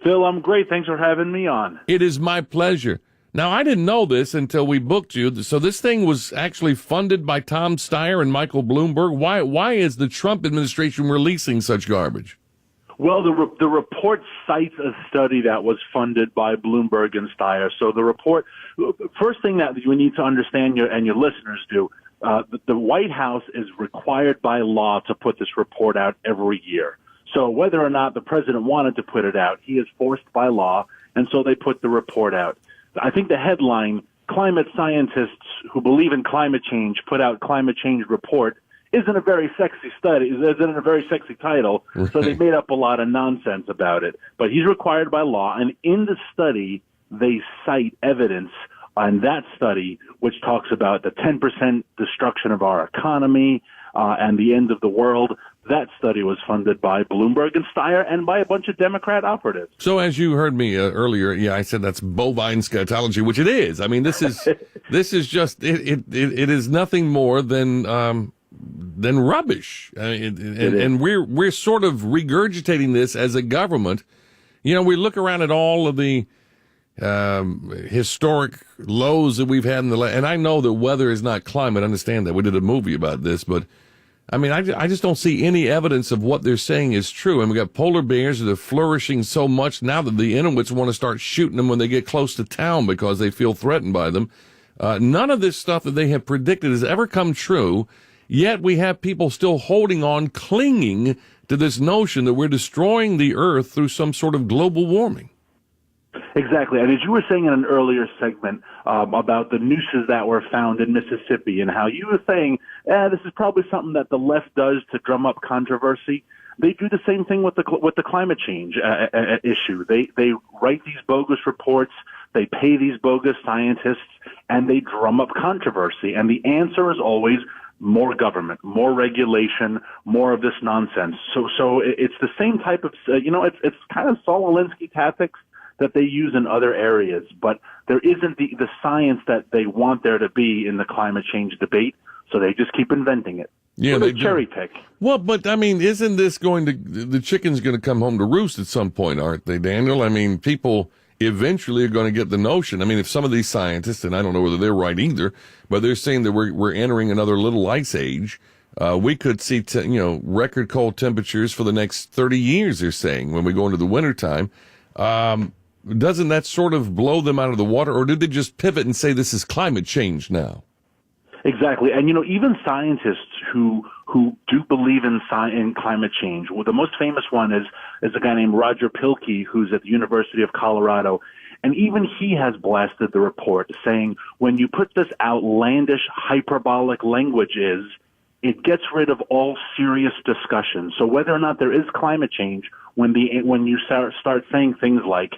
Phil, I'm great. Thanks for having me on. It is my pleasure. Now, I didn't know this until we booked you. So this thing was actually funded by Tom Steyer and Michael Bloomberg. Why is the Trump administration releasing such garbage? Well, the report cites a study that was funded by Bloomberg and Steyer. So the report, first thing that you need to understand, and your listeners do, the White House is required by law to put this report out every year. So whether or not the president wanted to put it out, he is forced by law, and so they put the report out. I think the headline, "Climate Scientists Who Believe in Climate Change Put Out Climate Change Report," isn't a very sexy study, isn't a very sexy title, so they made up a lot of nonsense about it. But he's required by law, and in the study, they cite evidence on that study, which talks about the 10% destruction of our economy and the end of the world. That study was funded by Bloomberg and Steyer and by a bunch of Democrat operatives. So as you heard me earlier, I said that's bovine scatology, which it is. I mean, this is just it is nothing more than rubbish. And we're sort of regurgitating this as a government. We look around at all of the historic lows that we've had in and I know that weather is not climate. I understand that. We did a movie about this, but I mean, I just don't see any evidence of what they're saying is true. And we got polar bears that are flourishing so much now that the Inuits want to start shooting them when they get close to town because they feel threatened by them. None of this stuff that they have predicted has ever come true. Yet we have people still holding on, clinging to this notion that we're destroying the earth through some sort of global warming. Exactly. And as you were saying in an earlier segment about the nooses that were found in Mississippi and how you were saying, this is probably something that the left does to drum up controversy. They do the same thing with the climate change issue. They write these bogus reports, they pay these bogus scientists, and they drum up controversy. And the answer is always more government, more regulation, more of this nonsense. So it's the same type of, it's kind of Saul Alinsky tactics that they use in other areas, but there isn't the science that they want there to be in the climate change debate, so they just keep inventing it. Yeah, they cherry pick. Well, but I mean, isn't this the chicken's going to come home to roost at some point, aren't they, Daniel? I mean, people eventually are going to get the notion. I mean, if some of these scientists, and I don't know whether they're right either, but they're saying that we're entering another little ice age. We could see, record cold temperatures for the next 30 years, they're saying, when we go into the wintertime. Doesn't that sort of blow them out of the water, or did they just pivot and say this is climate change now? Exactly. And, even scientists who do believe in climate change, well, the most famous one is a guy named Roger Pilkey, who's at the University of Colorado. And even he has blasted the report, saying when you put this outlandish, hyperbolic language it gets rid of all serious discussion. So whether or not there is climate change, when you start saying things like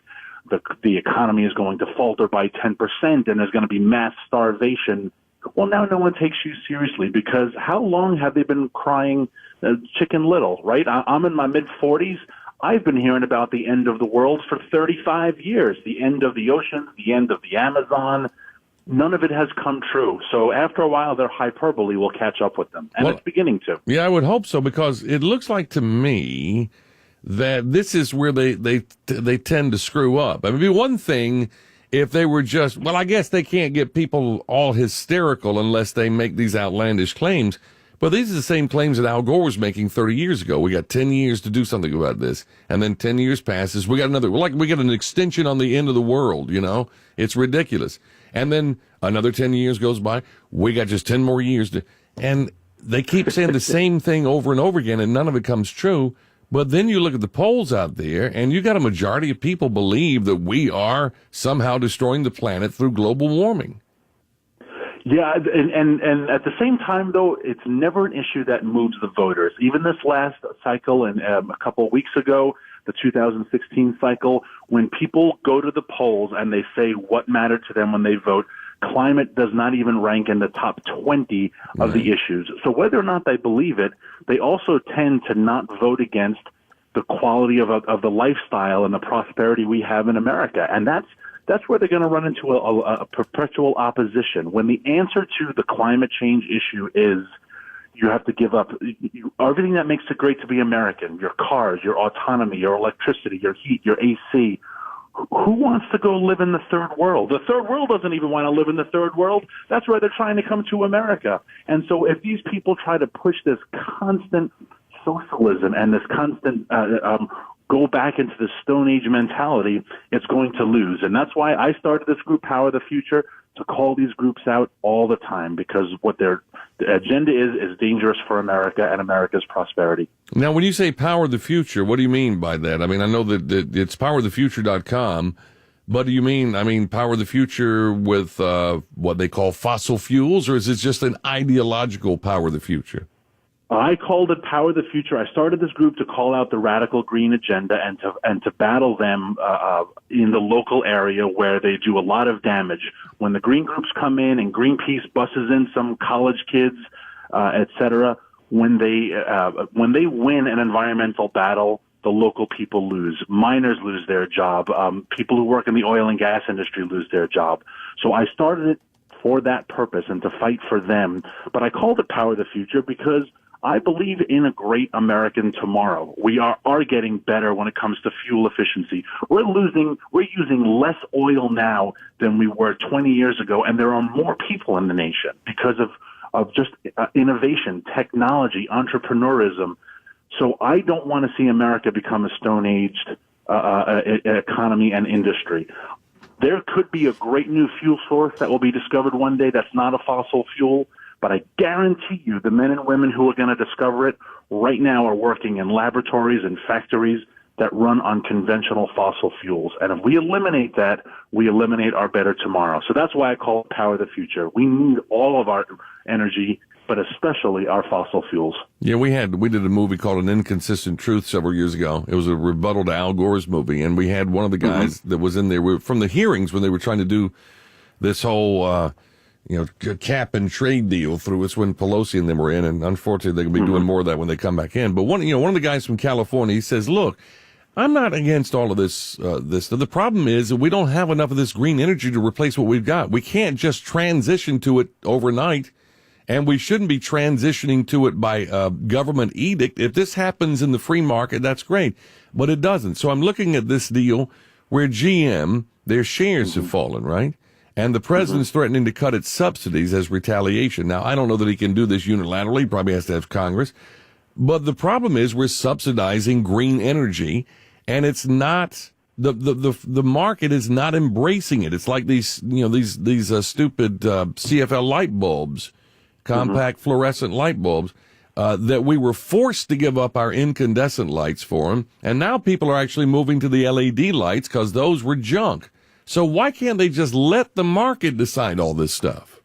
the economy is going to falter by 10% and there's going to be mass starvation, well, now no one takes you seriously, because how long have they been crying Chicken Little, right? I'm in my mid-40s. I've been hearing about the end of the world for 35 years, the end of the oceans, the end of the Amazon. None of it has come true. So after a while, their hyperbole will catch up with them, and it's beginning to. Yeah, I would hope so, because it looks like to me that this is where they tend to screw up. I mean, it'd be one thing if they were just, I guess they can't get people all hysterical unless they make these outlandish claims. But these are the same claims that Al Gore was making 30 years ago. We got 10 years to do something about this. And then 10 years passes. We got an extension on the end of the world, It's ridiculous. And then another 10 years goes by. We got just 10 more years and they keep saying the same thing over and over again, and none of it comes true. But then you look at the polls out there, and you got a majority of people believe that we are somehow destroying the planet through global warming. Yeah, and at the same time, though, it's never an issue that moves the voters. Even this last cycle and a couple of weeks ago, the 2016 cycle, when people go to the polls and they say what mattered to them when they vote, climate does not even rank in the top 20 of the issues. So whether or not they believe it, they also tend to not vote against the quality of the lifestyle and the prosperity we have in America. And that's where they're going to run into a perpetual opposition. When the answer to the climate change issue is, You have to give up everything that makes it great to be American, your cars, your autonomy, your electricity, your heat, your AC. Who wants to go live in the third world? The third world doesn't even want to live in the third world. That's why they're trying to come to America. And so if these people try to push this constant socialism and this constant go back into the Stone Age mentality, it's going to lose. And that's why I started this group, Power of the Future, to call these groups out all the time, because what their agenda is dangerous for America and America's prosperity. Now, when you say Power of the Future, what do you mean by that? I mean, I know that it's powerofthefuture.com, but do you mean Power of the Future with what they call fossil fuels, or is it just an ideological Power of the Future? I called it Power of the Future. I started this group to call out the radical green agenda and to battle them in the local area where they do a lot of damage. When the green groups come in and Greenpeace buses in some college kids, et cetera, when they win an environmental battle, the local people lose. Miners lose their job. People who work in the oil and gas industry lose their job. So I started it for that purpose and to fight for them. But I called it Power of the Future because I believe in a great American tomorrow. We are getting better when it comes to fuel efficiency. We're using less oil now than we were 20 years ago, and there are more people in the nation because of just innovation, technology, entrepreneurism. So I don't want to see America become a stone-aged economy and industry. There could be a great new fuel source that will be discovered one day that's not a fossil fuel, but I guarantee you the men and women who are going to discover it right now are working in laboratories and factories that run on conventional fossil fuels. And if we eliminate that, we eliminate our better tomorrow. So that's why I call it Power of the Future. We need all of our energy, but especially our fossil fuels. Yeah, we did a movie called An Inconsistent Truth several years ago. It was a rebuttal to Al Gore's movie, and we had one of the guys that was in there from the hearings when they were trying to do this whole cap and trade deal through. It's when Pelosi and them were in, and unfortunately they're going to be doing more of that when they come back in. But one of the guys from California, he says, look, I'm not against all of this. The problem is that we don't have enough of this green energy to replace what we've got. We can't just transition to it overnight, and we shouldn't be transitioning to it by government edict. If this happens in the free market, that's great, but it doesn't. So I'm looking at this deal where GM, their shares have fallen, right? And the president's threatening to cut its subsidies as retaliation. Now, I don't know that he can do this unilaterally. He probably has to have Congress. But the problem is we're subsidizing green energy, and it's not the market is not embracing it. It's like these stupid CFL light bulbs, compact fluorescent light bulbs, that we were forced to give up our incandescent lights for them, and now people are actually moving to the LED lights because those were junk. So why can't they just let the market decide all this stuff?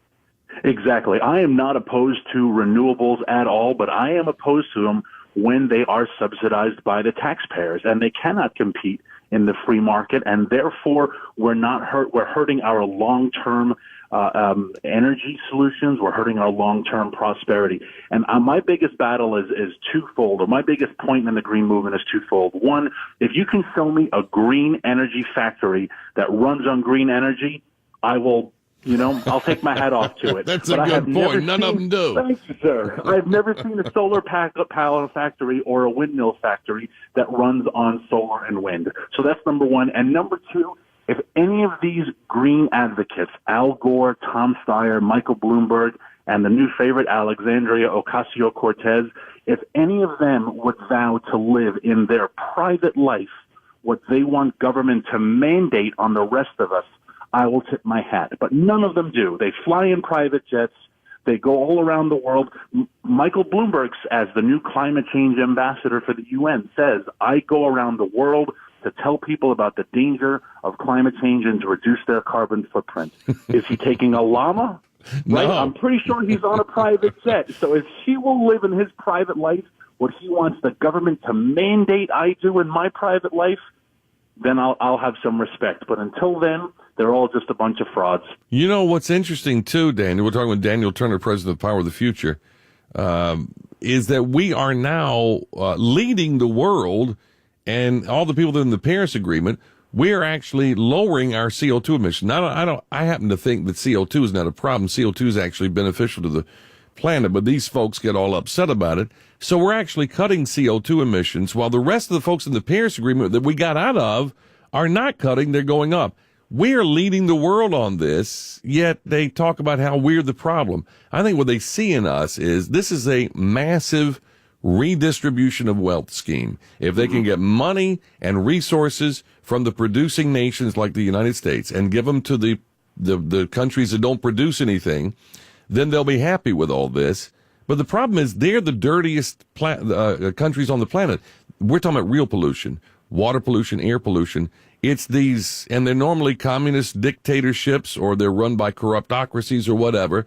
Exactly. I am not opposed to renewables at all, but I am opposed to them when they are subsidized by the taxpayers, and they cannot compete in the free market, and therefore we're hurting our long-term energy solutions. We're hurting our long-term prosperity. And my biggest battle is twofold, or my biggest point in the green movement is twofold. One, if you can sell me a green energy factory that runs on green energy, I will, I'll take my hat off to it. That's a good point. None of them do. Thank you, sir. I've never seen a solar panel factory or a windmill factory that runs on solar and wind. So that's number one. And number two, if any of these green advocates, Al Gore, Tom Steyer, Michael Bloomberg, and the new favorite, Alexandria Ocasio-Cortez, if any of them would vow to live in their private life what they want government to mandate on the rest of us, I will tip my hat. But none of them do. They fly in private jets. They go all around the world. Michael Bloomberg, as the new climate change ambassador for the UN, says, I go around the world to tell people about the danger of climate change and to reduce their carbon footprint. Is he taking a llama? Right? No. I'm pretty sure he's on a private jet. So if he will live in his private life what he wants the government to mandate I do in my private life, then I'll have some respect. But until then, they're all just a bunch of frauds. You know what's interesting, too, Daniel, we're talking with Daniel Turner, president of Power of the Future, is that we are now leading the world, and all the people that are in the Paris Agreement, we're actually lowering our CO2 emissions. I happen to think that CO2 is not a problem. CO2 is actually beneficial to the planet, but these folks get all upset about it. So we're actually cutting CO2 emissions while the rest of the folks in the Paris Agreement that we got out of are not cutting, they're going up. We are leading the world on this, yet they talk about how we're the problem. I think what they see in us is this is a massive redistribution of wealth scheme. If they can get money and resources from the producing nations like the United States and give them to the countries that don't produce anything, then they'll be happy with all this. But the problem is they're the dirtiest countries on the planet. We're talking about real pollution, water pollution, air pollution. It's these, and they're normally communist dictatorships or they're run by corruptocracies or whatever.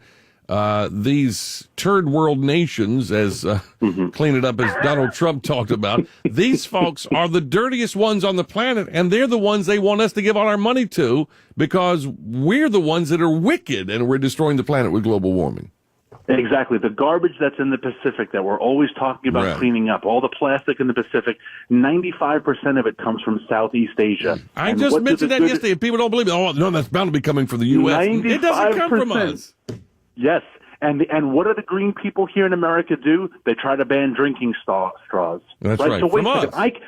These third world nations, as clean it up as Donald Trump talked about, these folks are the dirtiest ones on the planet, and they're the ones they want us to give all our money to because we're the ones that are wicked and we're destroying the planet with global warming. Exactly. The garbage that's in the Pacific that we're always talking about cleaning up, all the plastic in the Pacific, 95% of it comes from Southeast Asia. I just mentioned that yesterday, and people don't believe it. Oh, no, that's bound to be coming from the U.S. 95%. It doesn't come from us. Yes. And what do the green people here in America do? They try to ban drinking straws. That's right. So wait from a second.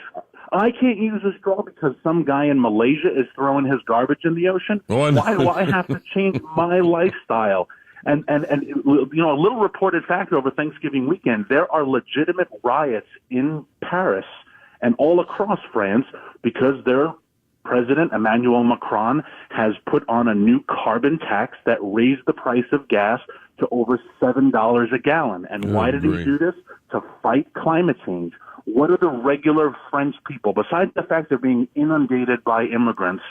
I can't use a straw because some guy in Malaysia is throwing his garbage in the ocean. Why do I have to change my lifestyle? And you know, a little reported fact over Thanksgiving weekend, there are legitimate riots in Paris and all across France because their President Emmanuel Macron has put on a new carbon tax that raised the price of gas to over $7 a gallon. And why did he do this? To fight climate change. What are the regular French people, besides the fact they're being inundated by immigrants,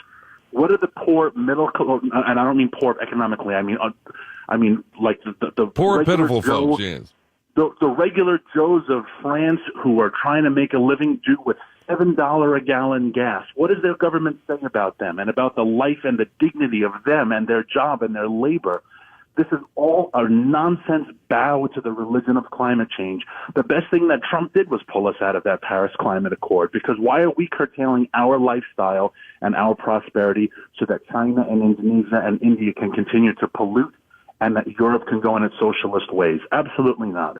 what are the poor middle, and I don't mean poor economically, I mean like the poor, pitiful folks, yes. The regular Joes of France who are trying to make a living do with $7 a gallon gas. What does their government say about them and about the life and the dignity of them and their job and their labor? This is all a nonsense bow to the religion of climate change. The best thing that Trump did was pull us out of that Paris Climate Accord, because why are we curtailing our lifestyle and our prosperity so that China and Indonesia and India can continue to pollute and that Europe can go in its socialist ways? Absolutely not.